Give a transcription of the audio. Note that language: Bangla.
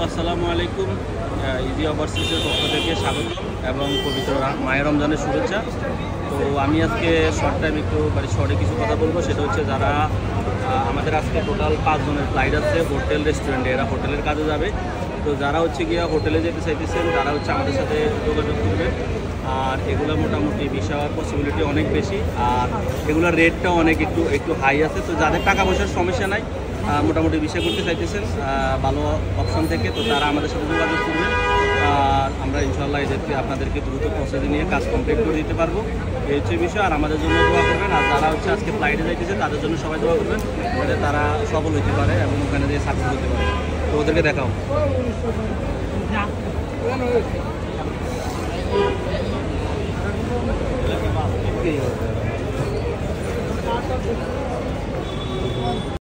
আসসালামু আলাইকুম। ইজি ওভারসিজের পক্ষ থেকে স্বাগত এবং পবিত্র মায়ের রমজানের শুভেচ্ছা। তো আমি আজকে শর্ট টাইম একটু শর্টে কিছু কথা বলবো। সেটা হচ্ছে যারা আমাদের আজকে টোটাল 5 জনের ফ্লাইট আছে হোটেল রেস্টুরেন্টে, এরা হোটেলের কাজে যাবে। তো যারা হচ্ছে গিয়া হোটেলে যেতে চাইতেছেন তারা হচ্ছে আমাদের সাথে যোগাযোগ করবেন। আর এগুলো মোটামুটি ভিসা হওয়ার পসিবিলিটি অনেক বেশি, আর এগুলোর রেটটাও অনেক একটু হাই আছে। তো যাদের টাকা পয়সার সমস্যা নাই, মোটামুটি ভিসা করতে চাইতেছেন ভালো অপশন থেকে, তো তারা আমাদের সাথে যোগাযোগ করবেন। আর আমরা ইনশাল্লাহ এদেরকে আপনাদেরকে দ্রুত প্রসেসে নিয়ে কাজ কমপ্লিট করে দিতে পারবো। এই হচ্ছে বিষয়। আর আমাদের জন্য দোয়া করবেন। আর যারা হচ্ছে আজকে ফ্লাইটে যাইতেছে তাদের জন্য সবাই দোয়া করবেন, যাতে তারা সফল হতে পারে এবং ওখানে যেয়ে সাকসেস হতে পারে। তো ওদেরকে দেখাও।